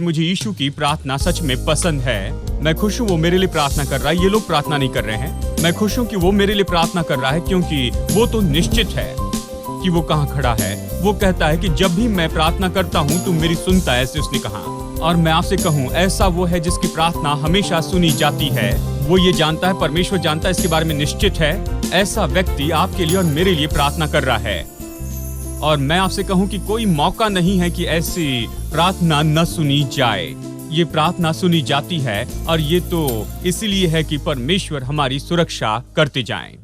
मुझे यीशु की प्रार्थना सच में पसंद है। मैं खुश हूँ वो मेरे लिए प्रार्थना कर रहा है। ये लोग प्रार्थना नहीं कर रहे हैं। मैं खुश हूँ कि वो मेरे लिए प्रार्थना कर रहा है, क्योंकि वो तो निश्चित है कि वो कहाँ खड़ा है। वो कहता है कि जब भी मैं प्रार्थना करता हूँ तुम मेरी सुनता है, ऐसे उसने कहा। और मैं आपसे कहूँ, ऐसा वो है जिसकी प्रार्थना हमेशा सुनी जाती है। वो ये जानता है, परमेश्वर जानता है, इसके बारे में निश्चित है। ऐसा व्यक्ति आपके लिए और मेरे लिए प्रार्थना कर रहा है। और मैं आपसे कहूँ कि कोई मौका नहीं है कि ऐसी प्रार्थना न सुनी जाए। ये प्रार्थना सुनी जाती है, और ये तो इसलिए है कि परमेश्वर हमारी सुरक्षा करते जाएं।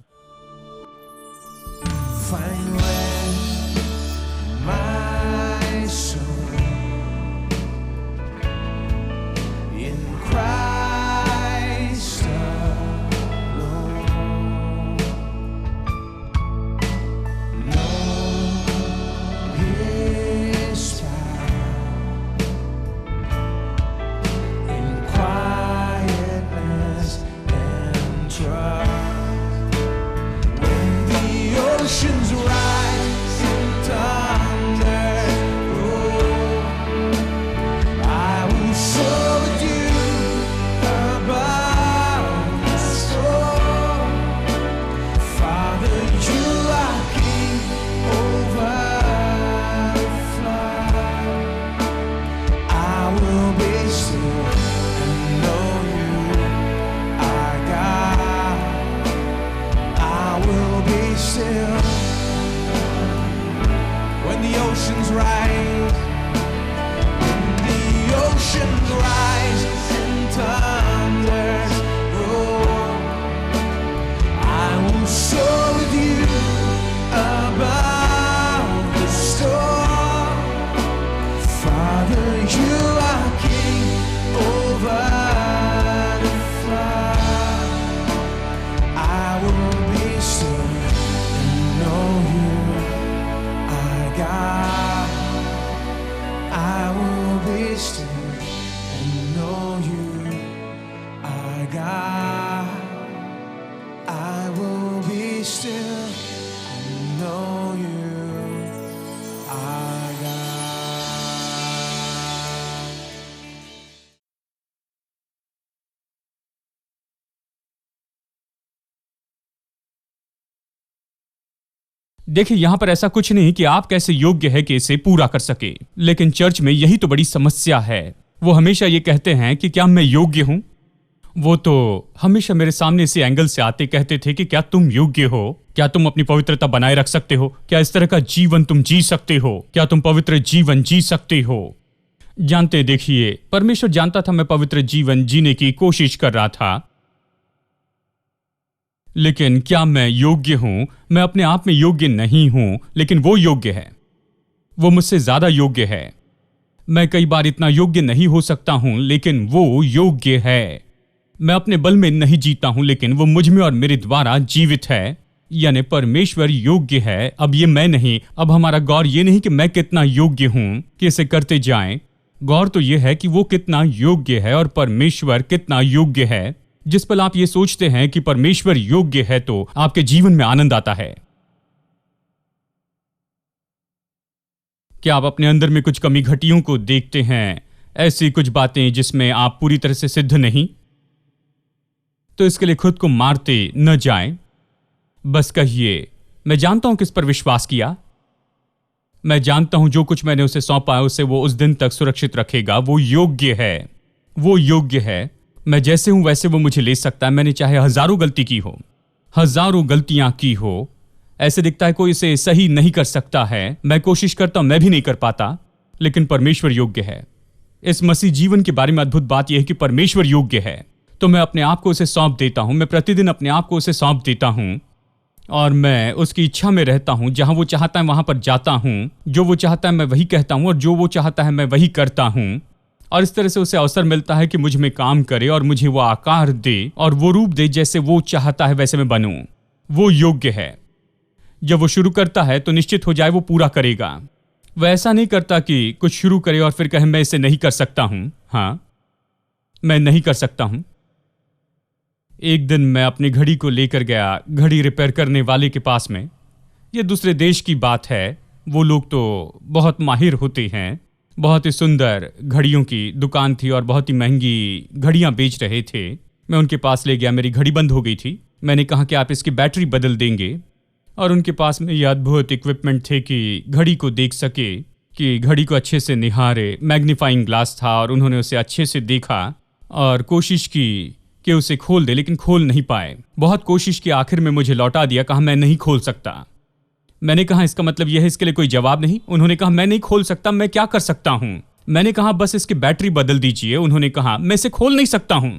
देखिए, यहाँ पर ऐसा कुछ नहीं कि आप कैसे योग्य है कि इसे पूरा कर सके, लेकिन चर्च में यही तो बड़ी समस्या है। वो हमेशा ये कहते हैं कि क्या मैं योग्य हूँ। वो तो हमेशा मेरे सामने इसी एंगल से आते कहते थे कि क्या तुम योग्य हो, क्या तुम अपनी पवित्रता बनाए रख सकते हो, क्या इस तरह का जीवन तुम जी सकते हो, क्या तुम पवित्र जीवन जी सकते हो। जानते देखिए, परमेश्वर जानता था मैं पवित्र जीवन जीने की कोशिश कर रहा था, लेकिन क्या मैं योग्य हूं? मैं अपने आप में योग्य नहीं हूं, लेकिन वो योग्य है। वो मुझसे ज्यादा योग्य है। मैं कई बार इतना योग्य नहीं हो सकता हूं, लेकिन वो योग्य है। मैं अपने बल में नहीं जीता हूं, लेकिन वो मुझ में और मेरे द्वारा जीवित है। यानी परमेश्वर योग्य है। अब ये मैं नहीं। अब हमारा गौर ये नहीं कि मैं कितना योग्य हूं कि इसे करते जाएं। गौर तो ये है कि वो कितना योग्य है और परमेश्वर कितना योग्य है। जिस पल आप ये सोचते हैं कि परमेश्वर योग्य है, तो आपके जीवन में आनंद आता है। क्या आप अपने अंदर में कुछ कमी घटियों को देखते हैं, ऐसी कुछ बातें जिसमें आप पूरी तरह से सिद्ध नहीं? तो इसके लिए खुद को मारते न जाएं। बस कहिए, मैं जानता हूं किस पर विश्वास किया। मैं जानता हूं जो कुछ मैंने उसे सौंपा उसे वो उस दिन तक सुरक्षित रखेगा। वो योग्य है। वो योग्य है। मैं जैसे हूं वैसे वो मुझे ले सकता है। मैंने चाहे हजारों गलती की हो, हजारों गलतियां की हो, ऐसे दिखता है कोई इसे सही नहीं कर सकता है। मैं कोशिश करता हूं, मैं भी नहीं कर पाता, लेकिन परमेश्वर योग्य है। इस मसीह जीवन के बारे में अद्भुत बात यह है कि परमेश्वर योग्य है। तो मैं अपने आप को उसे सौंप देता हूं। मैं प्रतिदिन अपने आप को उसे सौंप देता हूं, और मैं उसकी इच्छा में रहता हूं। जहां वो चाहता है वहां पर जाता हूं। जो वो चाहता है मैं वही कहता हूं, और जो वो चाहता है मैं वही करता हूं। और इस तरह से उसे अवसर मिलता है कि मुझ में काम करे और मुझे वो आकार दे और वो रूप दे जैसे वो चाहता है वैसे मैं बनूं। वो योग्य है। जब वो शुरू करता है तो निश्चित हो जाए वो पूरा करेगा। वह ऐसा नहीं करता कि कुछ शुरू करे और फिर कहे मैं इसे नहीं कर सकता हूं। हाँ, मैं नहीं कर सकता हूं। एक दिन मैं अपनी घड़ी को लेकर गया घड़ी रिपेयर करने वाले के पास में। यह दूसरे देश की बात है। वो लोग तो बहुत माहिर होते हैं। बहुत ही सुंदर घड़ियों की दुकान थी और बहुत ही महंगी घड़ियां बेच रहे थे। मैं उनके पास ले गया, मेरी घड़ी बंद हो गई थी। मैंने कहा कि आप इसकी बैटरी बदल देंगे, और उनके पास में ये अद्भुत इक्विपमेंट थे कि घड़ी को देख सके, कि घड़ी को अच्छे से निहारे। मैग्नीफाइंग ग्लास था और उन्होंने उसे अच्छे से देखा और कोशिश की कि उसे खोल दे, लेकिन खोल नहीं पाए। बहुत कोशिश की, आखिर में मुझे लौटा दिया, कहा मैं नहीं खोल सकता। मैंने कहा इसका मतलब यह है, इसके लिए कोई जवाब नहीं। उन्होंने कहा मैं नहीं खोल सकता, मैं क्या कर सकता हूं। मैंने कहा बस इसकी बैटरी बदल दीजिए। उन्होंने कहा मैं इसे खोल नहीं सकता हूं।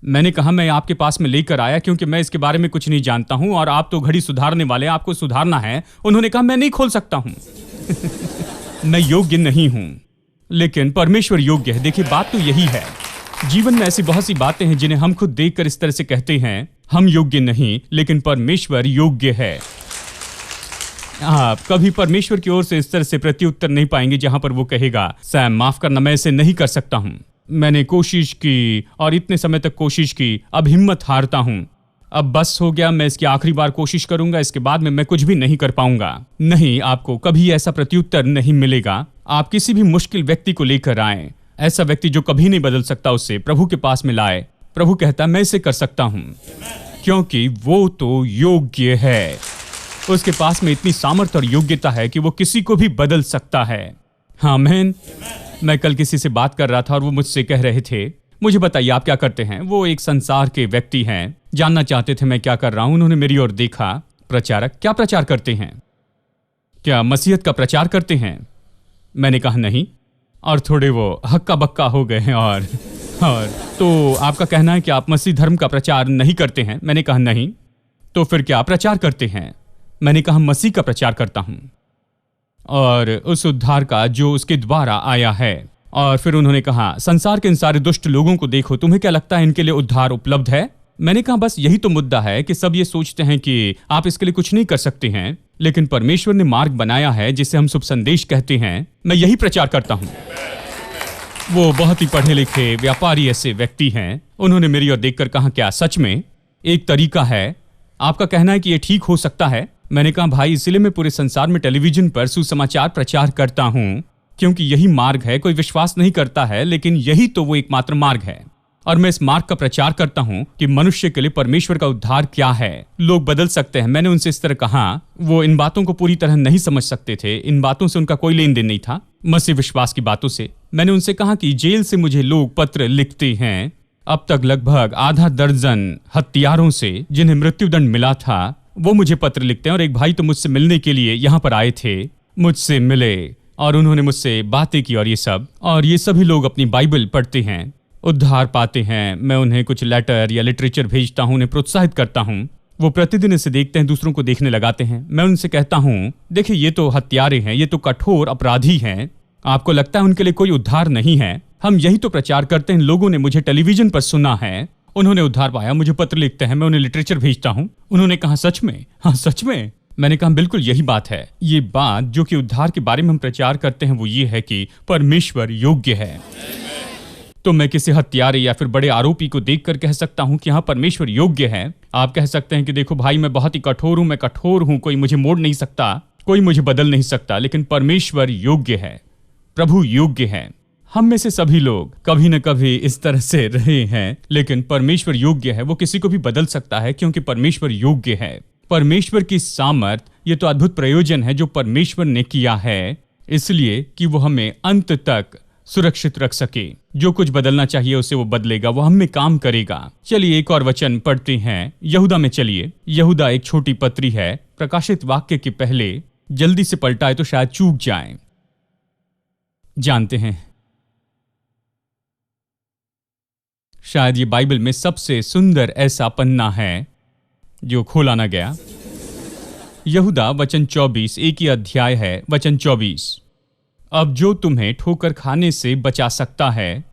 मैंने कहा मैं आपके पास में लेकर आया क्योंकि मैं इसके बारे में कुछ नहीं जानता हूं और आप तो घड़ी सुधारने वाले, आपको सुधारना है। उन्होंने कहा मैं नहीं खोल सकता हूं। मैं योग्य नहीं हूं, लेकिन परमेश्वर योग्य है। देखिए बात तो यही है। जीवन में ऐसी बहुत सी बातें हैं जिन्हें हम खुद देखकर इस तरह से कहते हैं हम योग्य नहीं, लेकिन परमेश्वर योग्य है। आप कभी परमेश्वर की ओर से इस तरह से प्रत्युत्तर नहीं पाएंगे जहां पर वो कहेगा सैम माफ करना, मैं इसे नहीं कर सकता हूं। मैंने कोशिश की और इतने समय तक कोशिश की, अब हिम्मत हारता हूं, अब बस हो गया, मैं इसकी आखिरी बार कोशिश करूंगा, इसके बाद में मैं कुछ भी नहीं कर पाऊंगा। नहीं, आपको कभी ऐसा प्रत्युत्तर नहीं मिलेगा। आप किसी भी मुश्किल व्यक्ति को लेकर आए, ऐसा व्यक्ति जो कभी नहीं बदल सकता, उसे प्रभु के पास में लाए। प्रभु कहता मैं इसे कर सकता हूं, क्योंकि वो तो योग्य है। उसके पास में इतनी सामर्थ्य और योग्यता है कि वो किसी को भी बदल सकता है। आमीन। मैं कल किसी से बात कर रहा था और वो मुझसे कह रहे थे मुझे बताइए आप क्या करते हैं। वो एक संसार के व्यक्ति हैं, जानना चाहते थे मैं क्या कर रहा हूं। उन्होंने मेरी ओर देखा। प्रचारक, क्या प्रचार करते हैं? क्या मसीहत का प्रचार करते हैं? मैंने कहा नहीं। और थोड़े वो हक्का बक्का हो गए हैं और तो आपका कहना है कि आप मसीह धर्म का प्रचार नहीं करते हैं? मैंने कहा नहीं। तो फिर क्या प्रचार करते हैं? मैंने कहा मसीह का प्रचार करता हूं और उस उद्धार का जो उसके द्वारा आया है। और फिर उन्होंने कहा संसार के इन सारे दुष्ट लोगों को देखो, तुम्हें क्या लगता है इनके लिए उद्धार उपलब्ध है? मैंने कहा बस यही तो मुद्दा है कि सब ये सोचते हैं कि आप इसके लिए कुछ नहीं कर सकते हैं, लेकिन परमेश्वर ने मार्ग बनाया है जिसे हम शुभ संदेश कहते हैं। मैं यही प्रचार करता हूं। वो बहुत ही पढ़े लिखे व्यापारी ऐसे व्यक्ति हैं। उन्होंने मेरी ओर देखकर कहा क्या सच में एक तरीका है? आपका कहना है कि यह ठीक हो सकता है? मैंने कहा भाई इसलिए मैं पूरे संसार में टेलीविजन पर सुसमाचार प्रचार करता हूं, क्योंकि यही मार्ग है। कोई विश्वास नहीं करता है, लेकिन यही तो वो एकमात्र मार्ग है। और मैं इस मार्ग का प्रचार करता हूं कि मनुष्य के लिए परमेश्वर का उद्धार क्या है। लोग बदल सकते हैं। मैंने उनसे इस तरह कहा, वो इन बातों को पूरी तरह नहीं समझ सकते थे। इन बातों से उनका कोई लेन देन नहीं था, मसीह विश्वास की बातों से। मैंने उनसे कहा कि जेल से मुझे लोग पत्र लिखते हैं। अब तक लगभग आधा दर्जन हत्यारों से जिन्हें मृत्युदंड मिला था, वो मुझे पत्र लिखते हैं। और एक भाई तो मुझसे मिलने के लिए यहाँ पर आए थे, मुझसे मिले और उन्होंने मुझसे बातें की। और ये सभी लोग अपनी बाइबल पढ़ते हैं, उद्धार पाते हैं। मैं उन्हें कुछ लेटर या लिटरेचर भेजता हूं, उन्हें प्रोत्साहित करता हूं। वो प्रतिदिन इसे देखते हैं, दूसरों को देखने लगाते हैं। मैं उनसे कहता हूं देखिए ये तो हत्यारे हैं, ये तो कठोर अपराधी हैं। आपको लगता है उनके लिए कोई उद्धार नहीं है? हम यही तो प्रचार करते हैं। लोगों ने मुझे टेलीविजन पर सुना है, उन्होंने उद्धार पाया, मुझे पत्र लिखते हैं, मैं उन्हें लिटरेचर भेजता हूं। उन्होंने कहा सच में? हाँ सच में। मैंने कहा बिल्कुल यही बात है। ये बात जो कि उद्धार के बारे में हम प्रचार करते हैं वो ये है कि परमेश्वर योग्य है। तो मैं किसी हत्यारे या फिर बड़े आरोपी को देखकर कह सकता हूं कि हाँ परमेश्वर योग्य है। आप कह सकते हैं कि देखो भाई मैं बहुत ही कठोर हूं, मैं कठोर हूं, कोई मुझे मोड़ नहीं सकता, कोई मुझे बदल नहीं सकता, लेकिन परमेश्वर योग्य है, प्रभु योग्य है। हम में से सभी लोग कभी न कभी इस तरह से रहे हैं, लेकिन परमेश्वर योग्य है। वो किसी को भी बदल सकता है क्योंकि परमेश्वर योग्य है। परमेश्वर की सामर्थ, ये तो अद्भुत प्रयोजन है जो परमेश्वर ने किया है, इसलिए कि वो हमें अंत तक सुरक्षित रख सके। जो कुछ बदलना चाहिए उसे वो बदलेगा, वो हम में काम करेगा। चलिए एक और वचन पढ़ते हैं यहूदा में। चलिए, यहूदा एक छोटी पत्री है, प्रकाशित वाक्य के पहले जल्दी से पलटाए तो शायद चूक जाए। जानते हैं शायद ये बाइबल में सबसे सुंदर ऐसा पन्ना है जो खोला ना गया। यहूदा वचन 24, एक ही अध्याय है, वचन 24। अब जो तुम्हें ठोकर खाने से बचा सकता है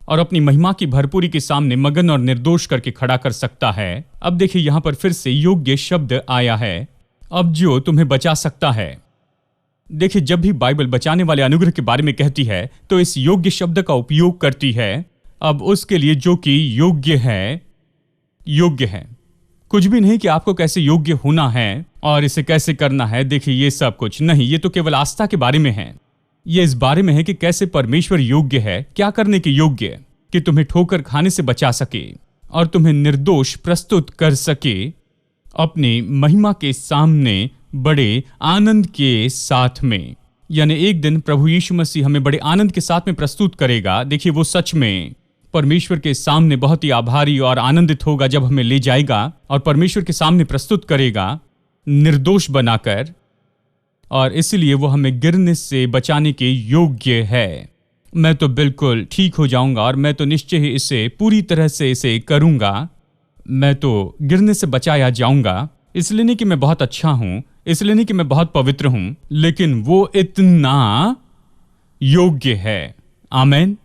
और अपनी महिमा की भरपूरी के सामने मगन और निर्दोष करके खड़ा कर सकता है। अब देखिए यहां पर फिर से योग्य शब्द आया है, अब जो तुम्हें बचा सकता है। देखिए जब भी बाइबल बचाने वाले अनुग्रह के बारे में कहती है तो इस योग्य शब्द का उपयोग करती है। अब उसके लिए जो कि योग्य है, योग्य है। कुछ भी नहीं कि आपको कैसे योग्य होना है और इसे कैसे करना है। देखिए ये सब कुछ नहीं, ये तो केवल आस्था के बारे में है। ये इस बारे में है कि कैसे परमेश्वर योग्य है, क्या करने के योग्य, कि तुम्हें ठोकर खाने से बचा सके और तुम्हें निर्दोष प्रस्तुत कर सके अपनी महिमा के सामने बड़े आनंद के साथ में। यानी एक दिन प्रभु यीशु मसीह हमें बड़े आनंद के साथ में प्रस्तुत करेगा। देखिए, वो सच में परमेश्वर के सामने बहुत ही आभारी और आनंदित होगा जब हमें ले जाएगा और परमेश्वर के सामने प्रस्तुत करेगा निर्दोष बनाकर, और इसलिए वो हमें गिरने से बचाने के योग्य है। मैं तो बिल्कुल ठीक हो जाऊंगा और मैं तो निश्चय ही इसे पूरी तरह से इसे करूंगा। मैं तो गिरने से बचाया जाऊंगा, इसलिए नहीं कि मैं बहुत अच्छा हूं, इसलिए नहीं कि मैं बहुत पवित्र हूं, लेकिन वो इतना योग्य है। आमीन।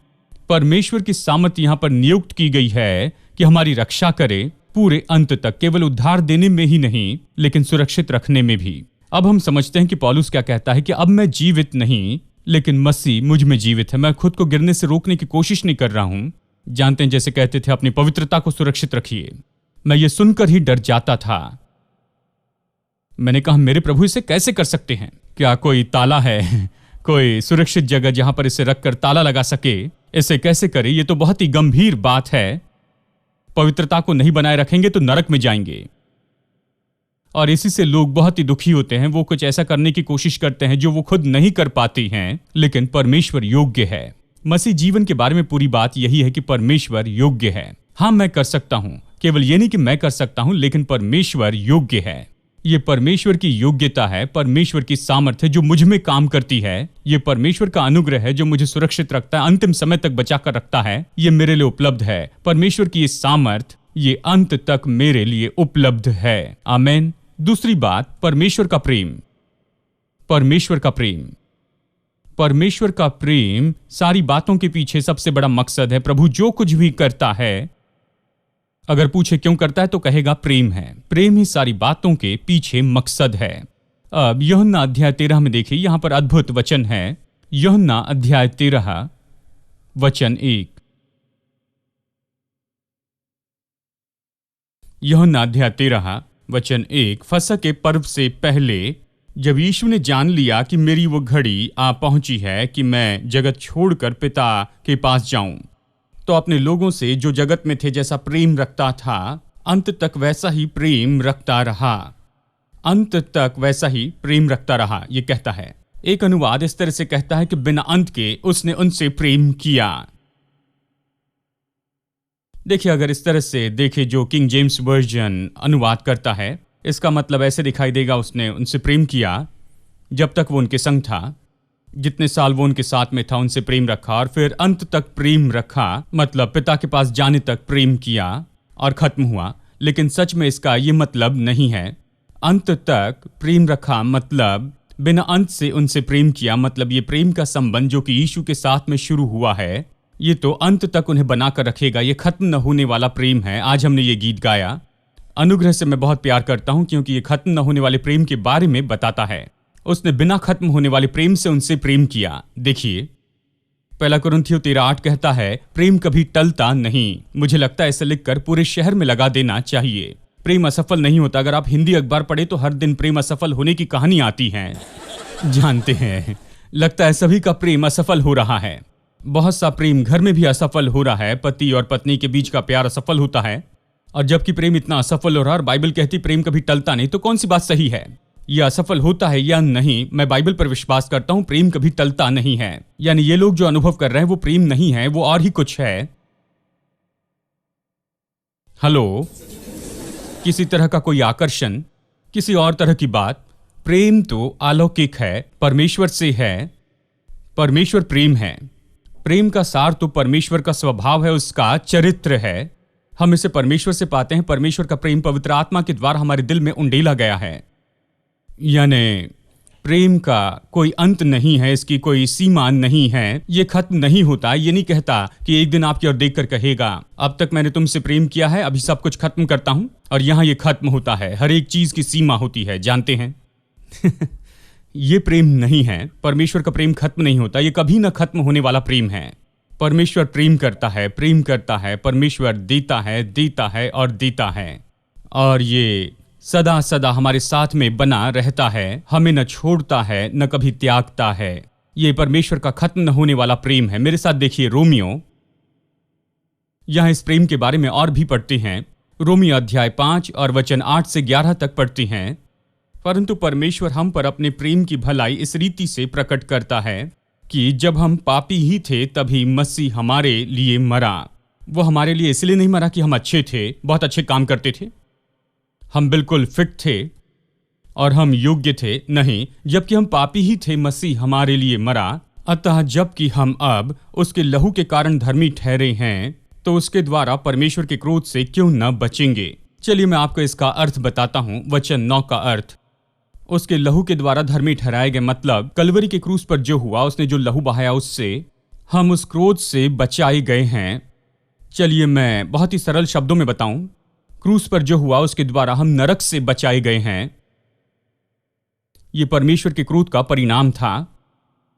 परमेश्वर की सामर्थ यहां पर नियुक्त की गई है कि हमारी रक्षा करे पूरे अंत तक, केवल उद्धार देने में ही नहीं लेकिन सुरक्षित रखने में भी। अब हम समझते हैं कि पौलुस क्या कहता है कि अब मैं जीवित नहीं लेकिन मसीह मुझ में जीवित है। मैं खुद को गिरने से रोकने की कोशिश नहीं कर रहा हूं। जानते हैं, जैसे कहते थे अपनी पवित्रता को सुरक्षित रखिए, मैं ये सुनकर ही डर जाता था। मैंने कहा, मेरे प्रभु इसे कैसे कर सकते हैं? क्या कोई ताला है, कोई सुरक्षित जगह जहां पर इसे रखकर ताला लगा सके? इसे कैसे करे? ये तो बहुत ही गंभीर बात है। पवित्रता को नहीं बनाए रखेंगे तो नरक में जाएंगे, और इसी से लोग बहुत ही दुखी होते हैं। वो कुछ ऐसा करने की कोशिश करते हैं जो वो खुद नहीं कर पाती हैं, लेकिन परमेश्वर योग्य है। मसीह जीवन के बारे में पूरी बात यही है कि परमेश्वर योग्य है। हाँ, मैं कर सकता हूं, केवल ये नहीं कि मैं कर सकता हूं, लेकिन परमेश्वर योग्य है। ये परमेश्वर की योग्यता है, परमेश्वर की सामर्थ्य जो मुझ में काम करती है। ये परमेश्वर का अनुग्रह है जो मुझे सुरक्षित रखता है, अंतिम समय तक बचाकर रखता है। ये मेरे लिए उपलब्ध है। परमेश्वर की ये सामर्थ, ये अंत तक मेरे लिए उपलब्ध है। आमीन। दूसरी बात, परमेश्वर का प्रेम। परमेश्वर का प्रेम, परमेश्वर का प्रेम सारी बातों के पीछे सबसे बड़ा मकसद है। प्रभु जो कुछ भी करता है, अगर पूछे क्यों करता है तो कहेगा प्रेम है। प्रेम ही सारी बातों के पीछे मकसद है। अब यूहन्ना अध्याय 13 में देखिए, यहां पर अद्भुत वचन है। यूहन्ना अध्याय 13 वचन 1। यूहन्ना अध्याय 13 वचन 1। फसह के पर्व से पहले जब यीशु ने जान लिया कि मेरी वो घड़ी आ पहुंची है कि मैं जगत छोड़कर पिता के पास जाऊं, तो अपने लोगों से जो जगत में थे जैसा प्रेम रखता था, अंत तक वैसा ही प्रेम रखता रहा। अंत तक वैसा ही प्रेम रखता रहा, ये कहता है। एक अनुवाद इस तरह से कहता है कि बिना अंत के उसने उनसे प्रेम किया। देखिए, अगर इस तरह से देखे जो किंग जेम्स वर्जन अनुवाद करता है, इसका मतलब ऐसे दिखाई देगा, उसने उनसे प्रेम किया जब तक वो उनके संग था, जितने साल वो उनके साथ में था उनसे प्रेम रखा, और फिर अंत तक प्रेम रखा, मतलब पिता के पास जाने तक प्रेम किया और खत्म हुआ। लेकिन सच में इसका ये मतलब नहीं है। अंत तक प्रेम रखा मतलब बिना अंत से उनसे प्रेम किया, मतलब ये प्रेम का संबंध जो कि यीशु के साथ में शुरू हुआ है, ये तो अंत तक उन्हें बनाकर रखेगा। ये खत्म न होने वाला प्रेम है। आज हमने ये गीत गाया, अनुग्रह से मैं बहुत प्यार करता हूं, क्योंकि ये खत्म न होने वाले प्रेम के बारे में बताता है। उसने बिना खत्म होने वाले प्रेम से उनसे प्रेम किया। देखिए, पहला कुरिन्थियों 13:8 कहता है, प्रेम कभी टलता नहीं। मुझे लगता है इसे लिखकर पूरे शहर में लगा देना चाहिए। प्रेम असफल नहीं होता। अगर आप हिंदी अखबार पढ़े तो हर दिन प्रेम असफल होने की कहानी आती है। जानते हैं, लगता है सभी का प्रेम असफल हो रहा है। बहुत सा प्रेम घर में भी असफल हो रहा है। पति और पत्नी के बीच का प्यार असफल होता है, और जबकि प्रेम इतना असफल हो रहा है और बाइबल कहती प्रेम कभी टलता नहीं, तो कौन सी बात सही है? यह असफल होता है या नहीं? मैं बाइबल पर विश्वास करता हूं, प्रेम कभी टलता नहीं है। यानी ये लोग जो अनुभव कर रहे हैं वो प्रेम नहीं है, वो और ही कुछ है। हेलो, किसी तरह का कोई आकर्षण, किसी और तरह की बात। प्रेम तो अलौकिक है, परमेश्वर से है। परमेश्वर प्रेम है। प्रेम का सार तो परमेश्वर का स्वभाव है, उसका चरित्र है। हम इसे परमेश्वर से पाते हैं। परमेश्वर का प्रेम पवित्र आत्मा के द्वारा हमारे दिल में उंडेला गया है। यानी प्रेम का कोई अंत नहीं है, इसकी कोई सीमा नहीं है, ये खत्म नहीं होता। ये नहीं कहता कि एक दिन आपकी ओर देखकर कहेगा, अब तक मैंने तुमसे प्रेम किया है, अभी सब कुछ खत्म करता हूं, और यहां ये खत्म होता है। हर एक चीज की सीमा होती है, जानते हैं। ये प्रेम नहीं है। परमेश्वर का प्रेम खत्म नहीं होता, ये कभी ना खत्म होने वाला प्रेम है। परमेश्वर प्रेम करता है, प्रेम करता है। परमेश्वर देता है, देता है और देता है, और ये सदा सदा हमारे साथ में बना रहता है। हमें न छोड़ता है, न कभी त्यागता है। ये परमेश्वर का खत्म न होने वाला प्रेम है। मेरे साथ देखिए रोमियो, यहां इस प्रेम के बारे में और भी पढ़ते हैं। रोमियो अध्याय 5 और वचन 8 से 11 तक पढ़ते हैं। परंतु परमेश्वर हम पर अपने प्रेम की भलाई इस रीति से प्रकट करता है कि जब हम पापी ही थे तभी मसीह हमारे लिए मरा। वो हमारे लिए इसलिए नहीं मरा कि हम अच्छे थे, बहुत अच्छे काम करते थे, हम बिल्कुल फिट थे और हम योग्य थे, नहीं, जबकि हम पापी ही थे मसीह हमारे लिए मरा। अतः जबकि हम अब उसके लहू के कारण धर्मी ठहरे हैं तो उसके द्वारा परमेश्वर के क्रोध से क्यों न बचेंगे। चलिए मैं आपको इसका अर्थ बताता हूं। वचन 9 का अर्थ, उसके लहू के द्वारा धर्मी ठहराए गए, मतलब कलवरी के क्रूस पर जो हुआ, उसने जो लहू बहाया उससे हम उस क्रोध से बचाए गए हैं। चलिए मैं बहुत ही सरल शब्दों में बताऊं, क्रूस पर जो हुआ उसके द्वारा हम नरक से बचाए गए हैं। यह परमेश्वर के क्रोध का परिणाम था।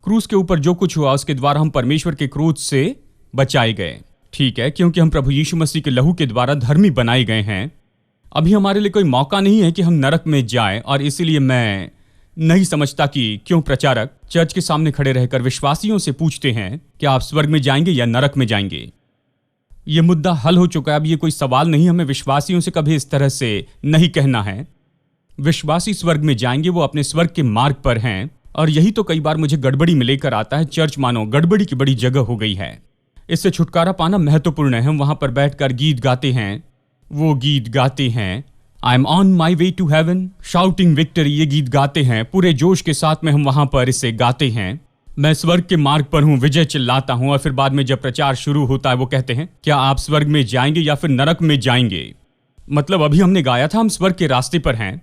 क्रूस के ऊपर जो कुछ हुआ उसके द्वारा हम परमेश्वर के क्रोध से बचाए गए, ठीक है, क्योंकि हम प्रभु यीशु मसीह के लहू के द्वारा धर्मी बनाए गए हैं। अभी हमारे लिए कोई मौका नहीं है कि हम नरक में जाएं, और इसीलिए मैं नहीं समझता कि क्यों प्रचारक चर्च के सामने खड़े रहकर विश्वासियों से पूछते हैं कि आप स्वर्ग में जाएंगे या नरक में जाएंगे। यह मुद्दा हल हो चुका है, अब ये कोई सवाल नहीं। हमें विश्वासियों से कभी इस तरह से नहीं कहना है। विश्वासी स्वर्ग में जाएंगे, वो अपने स्वर्ग के मार्ग पर हैं। और यही तो कई बार मुझे गड़बड़ी में लेकर आता है। चर्च मानो गड़बड़ी की बड़ी जगह हो गई है। इससे छुटकारा पाना महत्वपूर्ण है। हम वहां पर बैठकर गीत गाते हैं, वो गीत गाते हैं I am on my way to heaven, shouting victory, ये गीत गाते हैं पूरे जोश के साथ में। हम वहां पर इसे गाते हैं, मैं स्वर्ग के मार्ग पर हूं, विजय चिल्लाता हूं। और फिर बाद में जब प्रचार शुरू होता है वो कहते हैं क्या आप स्वर्ग में जाएंगे या फिर नरक में जाएंगे। मतलब अभी हमने गाया था हम स्वर्ग के रास्ते पर हैं।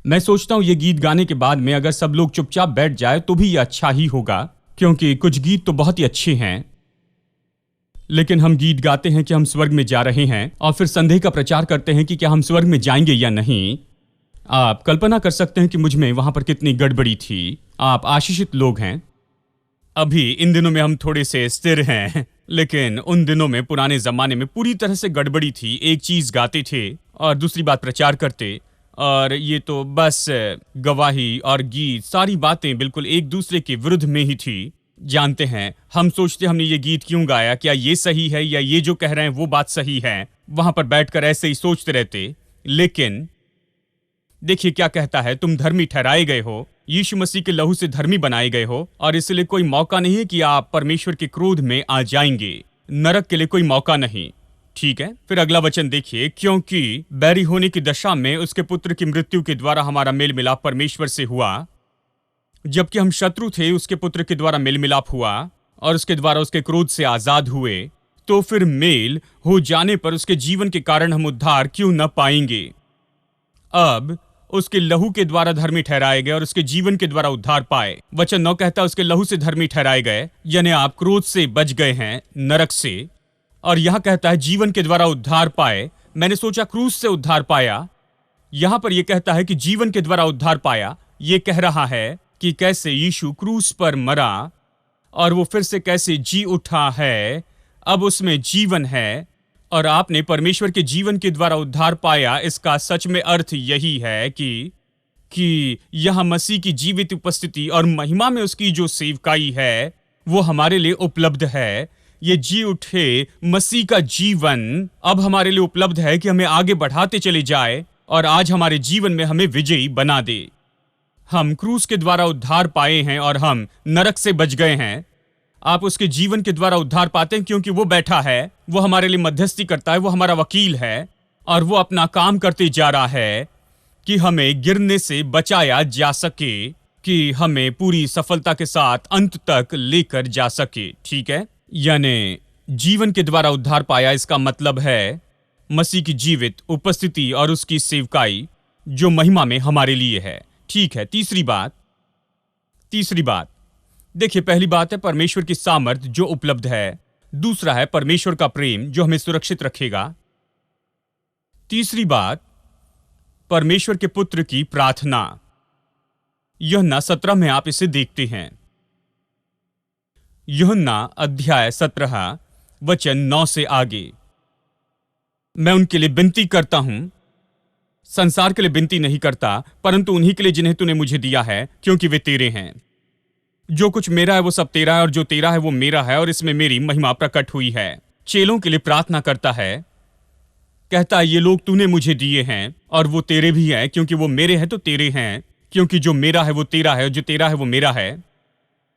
मैं सोचता हूं ये गीत गाने के बाद में अगर सब लोग चुपचाप बैठ जाए तो भी ये अच्छा ही होगा, क्योंकि कुछ गीत तो बहुत ही अच्छे हैं। लेकिन हम गीत गाते हैं कि हम स्वर्ग में जा रहे हैं और फिर संदेह का प्रचार करते हैं कि क्या हम स्वर्ग में जाएंगे या नहीं। आप कल्पना कर सकते हैं कि मुझ में वहां पर कितनी गड़बड़ी थी। आप आशीषित लोग हैं। अभी इन दिनों में हम थोड़े से स्थिर हैं, लेकिन उन दिनों में, पुराने जमाने में पूरी तरह से गड़बड़ी थी। एक चीज गाते थे और दूसरी बात प्रचार करते, और ये तो बस गवाही और गीत, सारी बातें बिल्कुल एक दूसरे के विरुद्ध में ही थी। जानते हैं, हम सोचते हमने ये गीत क्यों गाया, क्या ये सही है या ये जो कह रहे हैं वो बात सही है। वहां पर बैठकर ऐसे ही सोचते रहते। लेकिन देखिए क्या कहता है, तुम धर्मी ठहराए गए हो, यीशु मसीह के लहू से धर्मी बनाए गए हो, और इसलिए कोई मौका नहीं है कि आप परमेश्वर के क्रोध में आ जाएंगे। नरक के लिए कोई मौका नहीं, ठीक है। फिर अगला वचन देखिए, क्योंकि बैरी होने की दशा में उसके पुत्र की मृत्यु के द्वारा हमारा मेल मिलाप परमेश्वर से हुआ। जबकि हम शत्रु थे, उसके पुत्र के द्वारा मेल मिलाप हुआ और उसके द्वारा उसके क्रोध से आजाद हुए। तो फिर मेल हो जाने पर उसके जीवन के कारण हम उद्धार क्यों न पाएंगे। अब उसके लहू के द्वारा धर्मी ठहराए गए और उसके जीवन के द्वारा उद्धार पाए। वचन 9 कहता है उसके लहू से धर्मी ठहराए गए, यानी आप क्रोध से बच गए हैं, नरक से। और यहां कहता है जीवन के द्वारा उद्धार पाए। मैंने सोचा क्रूस से उद्धार पाया, यहां पर यह कहता है कि जीवन के द्वारा उद्धार पाया। यह कह रहा है कि कैसे यीशु क्रूस पर मरा और वो फिर से कैसे जी उठा है। अब उसमें जीवन है और आपने परमेश्वर के जीवन के द्वारा उद्धार पाया। इसका सच में अर्थ यही है कि यह मसीह की जीवित उपस्थिति और महिमा में उसकी जो सेवकाई है वो हमारे लिए उपलब्ध है। ये जी उठे मसीह का जीवन अब हमारे लिए उपलब्ध है कि हमें आगे बढ़ाते चले जाए और आज हमारे जीवन में हमें विजयी बना दे। हम क्रूस के द्वारा उद्धार पाए हैं और हम नरक से बच गए हैं। आप उसके जीवन के द्वारा उद्धार पाते हैं क्योंकि वो बैठा है, वो हमारे लिए मध्यस्थी करता है, वो हमारा वकील है और वो अपना काम करते जा रहा है कि हमें गिरने से बचाया जा सके, कि हमें पूरी सफलता के साथ अंत तक लेकर जा सके। ठीक है, यानी जीवन के द्वारा उद्धार पाया, इसका मतलब है मसीह की जीवित उपस्थिति और उसकी सेवकाई जो महिमा में हमारे लिए है। ठीक है, तीसरी बात देखिए, पहली बात है परमेश्वर की सामर्थ जो उपलब्ध है। दूसरा है परमेश्वर का प्रेम जो हमें सुरक्षित रखेगा। तीसरी बात परमेश्वर के पुत्र की प्रार्थना। यूहन्ना 17 में आप इसे देखते हैं। यूहन्ना अध्याय 17 वचन 9 से आगे। मैं उनके लिए विनती करता हूं, संसार के लिए विनती नहीं करता, परंतु उन्हीं के लिए जिन्हें तूने मुझे दिया है, क्योंकि वे तेरे हैं। जो कुछ मेरा है वो सब तेरा है और जो तेरा है वो मेरा है और इसमें मेरी महिमा प्रकट हुई है। चेलों के लिए प्रार्थना करता है, कहता है ये लोग तूने मुझे दिए हैं और वो तेरे भी हैं, क्योंकि वो मेरे हैं तो तेरे हैं, क्योंकि जो मेरा है वो तेरा है और जो तेरा है वो मेरा है।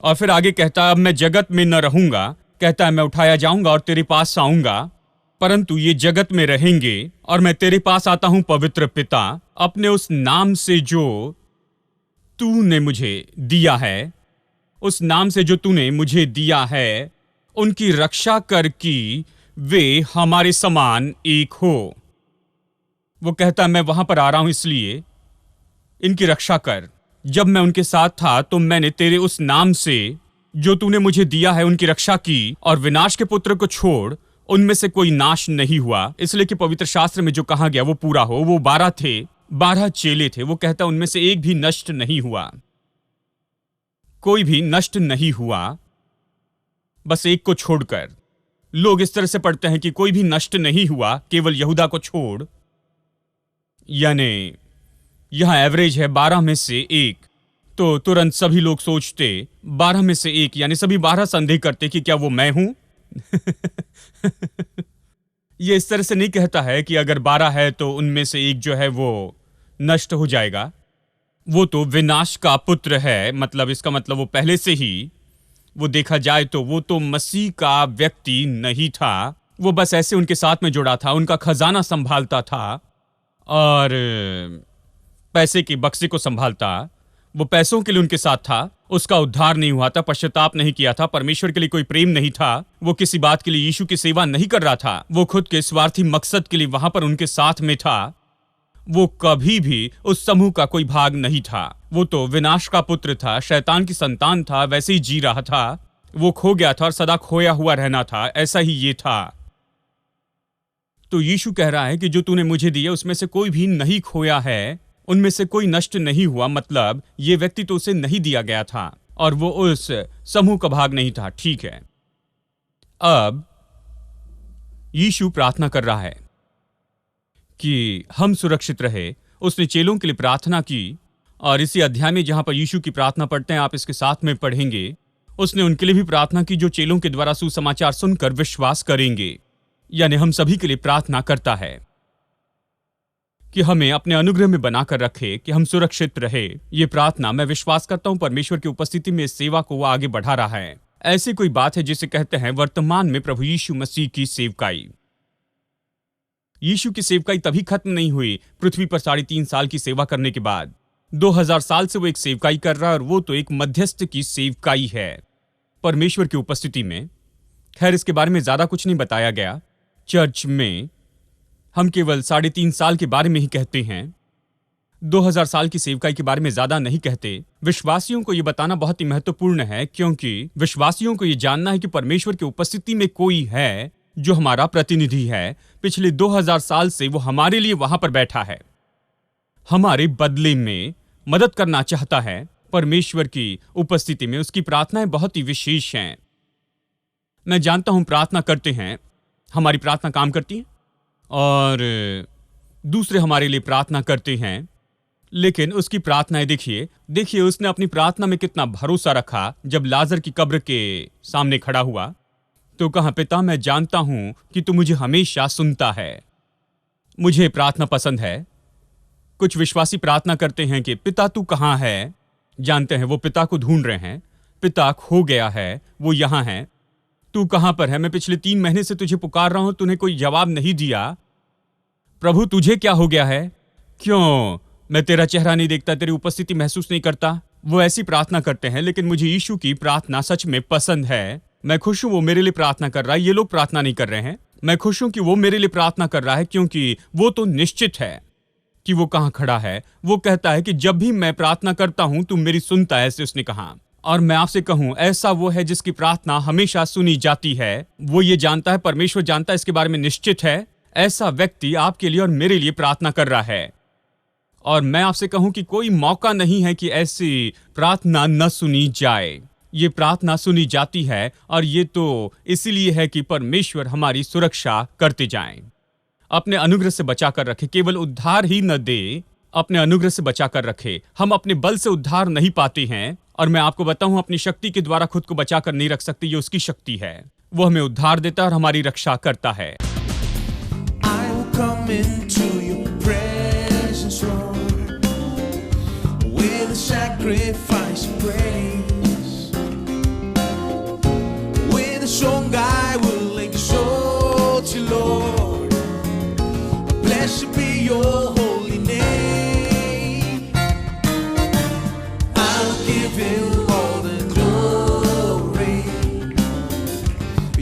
और फिर आगे कहता है अब मैं जगत में न रहूंगा, कहता है मैं उठाया जाऊंगा और तेरे पास आऊंगा, परंतु ये जगत में रहेंगे और मैं तेरे पास आता हूं पवित्र पिता, अपने उस नाम से जो तूने मुझे दिया है, उस नाम से जो तूने मुझे दिया है, उनकी रक्षा कर कि वे हमारे समान एक हो। वो कहता मैं वहां पर आ रहा हूं इसलिए इनकी रक्षा कर। जब मैं उनके साथ था तो मैंने तेरे उस नाम से जो तूने मुझे दिया है उनकी रक्षा की, और विनाश के पुत्र को छोड़ उनमें से कोई नाश नहीं हुआ, इसलिए कि पवित्र शास्त्र में जो कहा गया वो पूरा हो। वो 12 थे, 12 चेले थे। वो कहता उनमें से एक भी नष्ट नहीं हुआ, कोई भी नष्ट नहीं हुआ, बस एक को छोड़कर। लोग इस तरह से पढ़ते हैं कि कोई भी नष्ट नहीं हुआ केवल यहूदा को छोड़, यानी यहां एवरेज है 12 में से एक, तो तुरंत सभी लोग सोचते 12 में से एक, यानी सभी 12 संदेह करते कि क्या वो मैं हूं। ये इस तरह से नहीं कहता है कि अगर 12 है तो उनमें से एक जो है वो नष्ट हो जाएगा। वो तो विनाश का पुत्र है, मतलब इसका मतलब वो पहले से ही, वो देखा जाए तो वो तो मसीह का व्यक्ति नहीं था। वो बस ऐसे उनके साथ में जुड़ा था, उनका खजाना संभालता था और पैसे के बक्से को संभालता। वो पैसों के लिए उनके साथ था, उसका उद्धार नहीं हुआ था, पश्चाताप नहीं किया था, परमेश्वर के लिए कोई प्रेम नहीं था, वो किसी बात के लिए यीशु की सेवा नहीं कर रहा था, वो खुद के स्वार्थी मकसद के लिए वहां पर उनके साथ में था। वो कभी भी उस समूह का कोई भाग नहीं था। वो तो विनाश का पुत्र था, शैतान की संतान था, वैसे ही जी रहा था। वो खो गया था और सदा खोया हुआ रहना था, ऐसा ही ये था। तो यीशु कह रहा है कि जो तूने मुझे दिया उसमें से कोई भी नहीं खोया है, उनमें से कोई नष्ट नहीं हुआ, मतलब ये व्यक्ति तो उसे नहीं दिया गया था और वो उस समूह का भाग नहीं था। ठीक है, अब यीशु प्रार्थना कर रहा है कि हम सुरक्षित रहे। उसने चेलों के लिए प्रार्थना की और इसी अध्याय में जहां पर यीशु की प्रार्थना पढ़ते हैं, आप इसके साथ में पढ़ेंगे, उसने उनके लिए भी प्रार्थना की जो चेलों के द्वारा सुसमाचार सुनकर विश्वास करेंगे। यानी हम सभी के लिए प्रार्थना करता है कि हमें अपने अनुग्रह में बनाकर रखे, कि हम सुरक्षित रहे। ये प्रार्थना मैं विश्वास करता हूं परमेश्वर की उपस्थिति में इस सेवा को वो आगे बढ़ा रहा है। ऐसी कोई बात है जिसे कहते हैं वर्तमान में प्रभु यीशु मसीह की सेवकाई। यीशु की सेवकाई तभी खत्म नहीं हुई पृथ्वी पर 3.5 साल की सेवा करने के बाद। 2000 साल से वो एक सेवकाई कर रहा है और वो तो एक मध्यस्थ की सेवकाई है परमेश्वर की उपस्थिति में। खैर, इसके बारे में ज्यादा कुछ नहीं बताया गया। चर्च में हम केवल 3.5 साल के बारे में ही कहते हैं, 2000 साल की सेवकाई के बारे में ज्यादा नहीं कहते। विश्वासियों को यह बताना बहुत ही महत्वपूर्ण है, क्योंकि विश्वासियों को यह जानना है कि परमेश्वर की उपस्थिति में कोई है जो हमारा प्रतिनिधि है। पिछले 2000 साल से वो हमारे लिए वहां पर बैठा है, हमारे बदले में मदद करना चाहता है। परमेश्वर की उपस्थिति में उसकी प्रार्थनाएं बहुत ही विशेष हैं। मैं जानता हूं प्रार्थना करते हैं, हमारी प्रार्थना काम करती है और दूसरे हमारे लिए प्रार्थना करते हैं, लेकिन उसकी प्रार्थनाएं देखिए उसने अपनी प्रार्थना में कितना भरोसा रखा। जब लाजर की कब्र के सामने खड़ा हुआ तो कहा, पिता मैं जानता हूं कि तू मुझे हमेशा सुनता है, मुझे प्रार्थना पसंद है। कुछ विश्वासी प्रार्थना करते हैं कि पिता तू कहां है, जानते हैं वो पिता को ढूंढ रहे हैं, पिता खो गया है, वो यहां है, तू कहां पर है, मैं पिछले 3 महीने से तुझे पुकार रहा हूं, तूने कोई जवाब नहीं दिया, प्रभु तुझे क्या हो गया है, क्यों मैं तेरा चेहरा नहीं देखता, तेरी उपस्थिति महसूस नहीं करता। वो ऐसी प्रार्थना करते हैं, लेकिन मुझे यीशु की प्रार्थना सच में पसंद है। मैं खुश हूं वो मेरे लिए प्रार्थना कर रहा है, ये लोग प्रार्थना नहीं कर रहे हैं। मैं खुश हूं कि वो मेरे लिए प्रार्थना कर रहा है, क्योंकि वो तो निश्चित है कि वो कहां खड़ा है। वो कहता है कि जब भी मैं प्रार्थना करता हूं तू मेरी सुनता है, ऐसे उसने कहा। और मैं आपसे कहूं, ऐसा वो है जिसकी प्रार्थना हमेशा सुनी जाती है। वो ये जानता है, परमेश्वर जानता है, इसके बारे में निश्चित है। ऐसा व्यक्ति आपके लिए और मेरे लिए प्रार्थना कर रहा है। और मैं आपसे कहूं कि कोई मौका नहीं है कि ऐसी प्रार्थना न सुनी जाए। ये प्रार्थना सुनी जाती है, और ये तो इसीलिए है कि परमेश्वर हमारी सुरक्षा करते जाएं, अपने अनुग्रह से बचा कर रखे, केवल उद्धार ही न दे, अपने अनुग्रह से बचा कर रखे। हम अपने बल से उद्धार नहीं पाते हैं, और मैं आपको बताऊं, अपनी शक्ति के द्वारा खुद को बचा कर नहीं रख सकते। ये उसकी शक्ति है। वो हमें उद्धार देता है और हमारी रक्षा करता है। I will come into your presence, Lord, with a sacrifice of praise. With a song I will exalt you, Lord. Blessed be your holy name. I'll give you all the glory.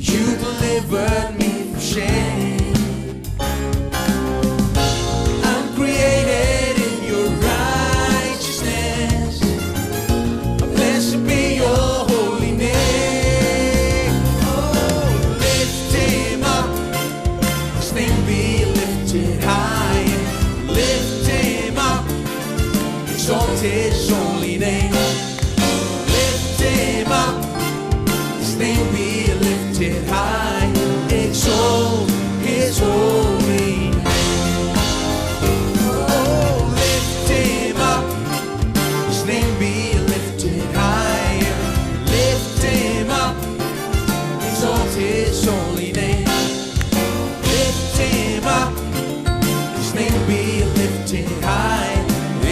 You delivered me from shame. I'm created in your righteousness. Blessed be your holy name. Oh, lift him up, his name be lifted high. Lift him up, exalt his holy name. Lift him up, his name be lifted high. Exalt his holy name. Oh, lift him up, his name be lifted high. Lift him up, exalt his holy name. Lift him up, his name be lifted high.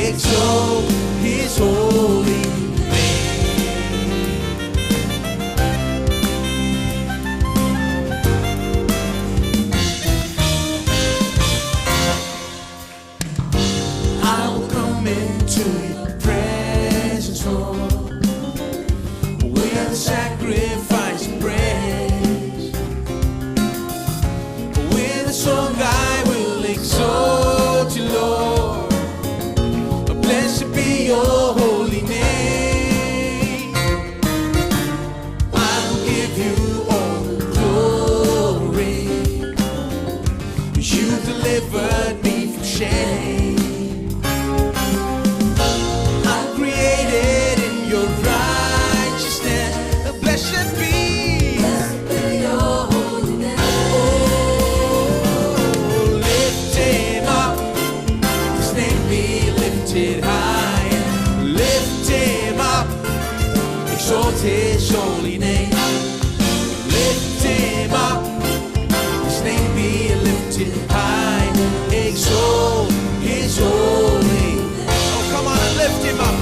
Exalt his holy name. I will come into your presence, Lord, with a sacrifice of praise. With a song I will exalt you, Lord. Blessed be your holy name. I will give you all the glory. You delivered me from shame. I'm created in your righteousness. Blessed be your holy name. Oh, lift him up, his name be lifted high. Lift him up, exalt his holy name. Lift him up, his name be lifted high. Exalt his holy name. Oh, come on and lift him up.